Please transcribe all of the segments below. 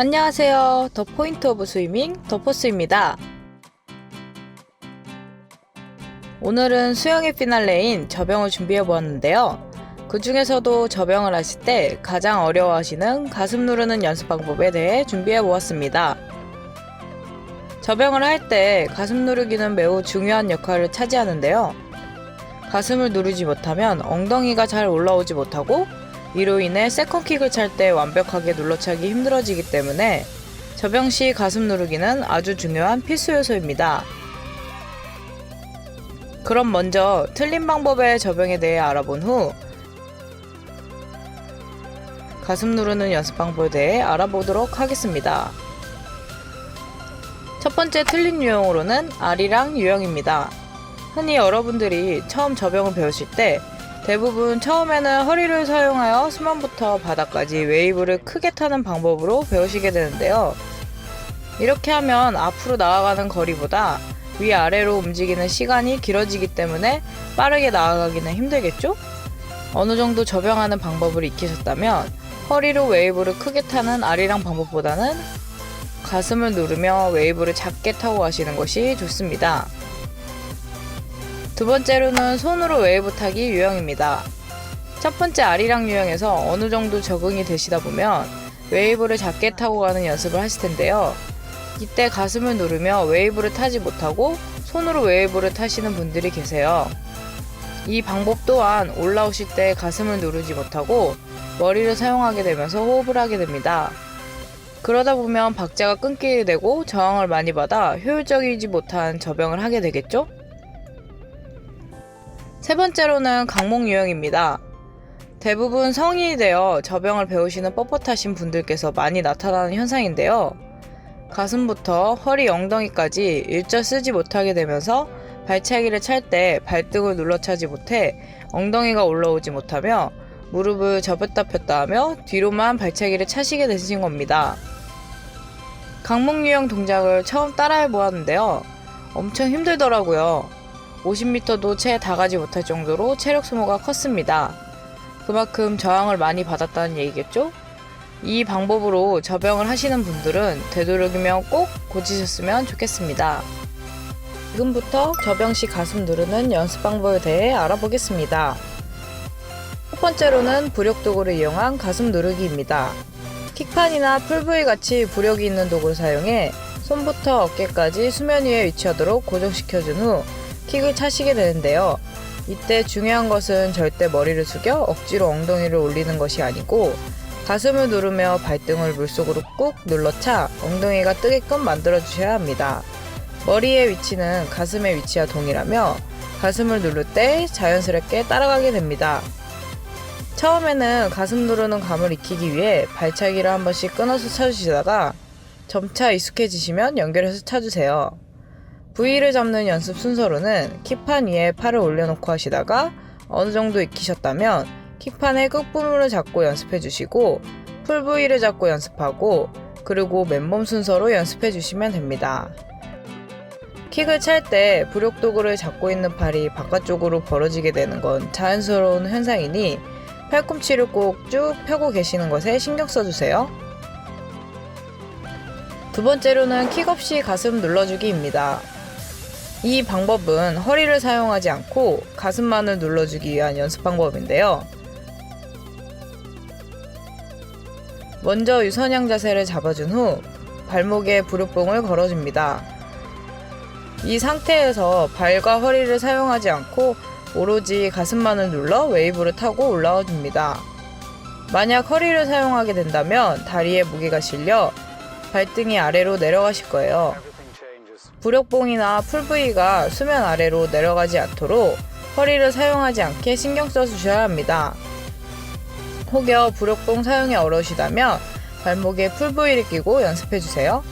안녕하세요. 더 포인트 오브 스위밍 더포스입니다. 오늘은 수영의 피날레인 접영을 준비해 보았는데요. 그 중에서도 접영을 하실 때 가장 어려워하시는 가슴 누르는 연습 방법에 대해 준비해 보았습니다. 접영을 할 때 가슴 누르기는 매우 중요한 역할을 차지하는데요. 가슴을 누르지 못하면 엉덩이가 잘 올라오지 못하고 이로 인해 세컨킥을 찰 때 완벽하게 눌러차기 힘들어지기 때문에 접영 시 가슴 누르기는 아주 중요한 필수 요소입니다. 그럼 먼저 틀린 방법의 접영에 대해 알아본 후 가슴 누르는 연습 방법에 대해 알아보도록 하겠습니다. 첫 번째 틀린 유형으로는 아리랑 유형입니다. 흔히 여러분들이 처음 접영을 배우실 때 대부분 처음에는 허리를 사용하여 수면부터 바닥까지 웨이브를 크게 타는 방법으로 배우시게 되는데요. 이렇게 하면 앞으로 나아가는 거리보다 위아래로 움직이는 시간이 길어지기 때문에 빠르게 나아가기는 힘들겠죠? 어느 정도 접영하는 방법을 익히셨다면 허리로 웨이브를 크게 타는 아리랑 방법보다는 가슴을 누르며 웨이브를 작게 타고 가시는 것이 좋습니다. 두 번째로는 손으로 웨이브 타기 유형입니다. 첫 번째 아리랑 유형에서 어느 정도 적응이 되시다 보면 웨이브를 작게 타고 가는 연습을 하실 텐데요. 이때 가슴을 누르며 웨이브를 타지 못하고 손으로 웨이브를 타시는 분들이 계세요. 이 방법 또한 올라오실 때 가슴을 누르지 못하고 머리를 사용하게 되면서 호흡을 하게 됩니다. 그러다 보면 박자가 끊기게 되고 저항을 많이 받아 효율적이지 못한 접영을 하게 되겠죠? 세 번째로는 강목 유형입니다. 대부분 성인이 되어 접영을 배우시는 뻣뻣하신 분들께서 많이 나타나는 현상인데요. 가슴부터 허리 엉덩이까지 일절 쓰지 못하게 되면서 발차기를 찰 때 발등을 눌러차지 못해 엉덩이가 올라오지 못하며 무릎을 접었다 폈다 하며 뒤로만 발차기를 차시게 되신 겁니다. 강목 유형 동작을 처음 따라해 보았는데요. 엄청 힘들더라고요. 50m도 채 다가지 못할 정도로 체력 소모가 컸습니다. 그만큼 저항을 많이 받았다는 얘기겠죠? 이 방법으로 접영을 하시는 분들은 되도록이면 꼭 고치셨으면 좋겠습니다. 지금부터 접영 시 가슴 누르는 연습 방법에 대해 알아보겠습니다. 첫 번째로는 부력 도구를 이용한 가슴 누르기입니다. 킥판이나 풀브이 같이 부력이 있는 도구를 사용해 손부터 어깨까지 수면 위에 위치하도록 고정시켜준 후 킥을 차시게 되는데요. 이때 중요한 것은 절대 머리를 숙여 억지로 엉덩이를 올리는 것이 아니고 가슴을 누르며 발등을 물속으로 꾹 눌러차 엉덩이가 뜨게끔 만들어 주셔야 합니다. 머리의 위치는 가슴의 위치와 동일하며 가슴을 누를 때 자연스럽게 따라가게 됩니다. 처음에는 가슴 누르는 감을 익히기 위해 발차기를 한 번씩 끊어서 차주시다가 점차 익숙해지시면 연결해서 차주세요. V를 잡는 연습 순서로는 킥판 위에 팔을 올려놓고 하시다가 어느 정도 익히셨다면 킥판의 끝부분을 잡고 연습해 주시고 풀 V를 잡고 연습하고 그리고 맨몸 순서로 연습해 주시면 됩니다. 킥을 찰 때 부력 도구를 잡고 있는 팔이 바깥쪽으로 벌어지게 되는 건 자연스러운 현상이니 팔꿈치를 꼭 쭉 펴고 계시는 것에 신경 써주세요. 두 번째로는 킥 없이 가슴 눌러주기입니다. 이 방법은 허리를 사용하지 않고 가슴만을 눌러주기 위한 연습 방법인데요. 먼저 유선형 자세를 잡아준 후 발목에 부력봉을 걸어줍니다. 이 상태에서 발과 허리를 사용하지 않고 오로지 가슴만을 눌러 웨이브를 타고 올라와 줍니다. 만약 허리를 사용하게 된다면 다리에 무게가 실려 발등이 아래로 내려가실 거예요. 부력봉이나 풀브이가 수면 아래로 내려가지 않도록 허리를 사용하지 않게 신경 써주셔야 합니다. 혹여 부력봉 사용이 어려우시다면 발목에 풀브이를 끼고 연습해주세요.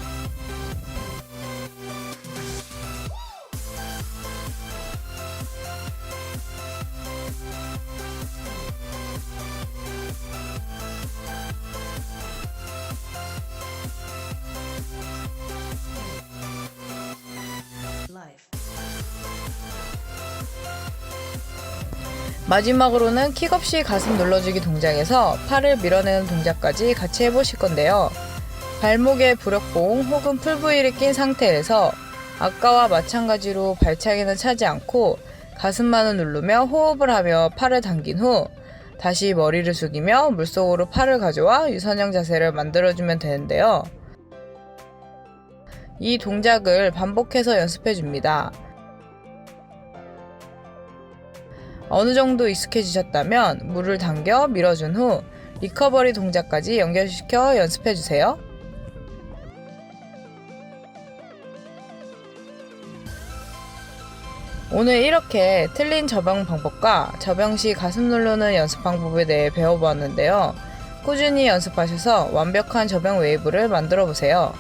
마지막으로는 킥 없이 가슴 눌러주기 동작에서 팔을 밀어내는 동작까지 같이 해보실 건데요. 발목에 부력봉 혹은 풀부위를 낀 상태에서 아까와 마찬가지로 발차기는 차지 않고 가슴만을 누르며 호흡을 하며 팔을 당긴 후 다시 머리를 숙이며 물속으로 팔을 가져와 유선형 자세를 만들어주면 되는데요. 이 동작을 반복해서 연습해줍니다. 어느 정도 익숙해지셨다면 물을 당겨 밀어준 후 리커버리 동작까지 연결시켜 연습해주세요. 오늘 이렇게 틀린 접영 방법과 접영 시 가슴 누르는 연습 방법에 대해 배워보았는데요. 꾸준히 연습하셔서 완벽한 접영 웨이브를 만들어 보세요.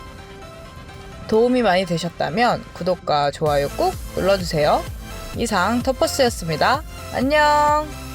도움이 많이 되셨다면 구독과 좋아요 꾹 눌러주세요. 이상 터퍼스였습니다. 안녕!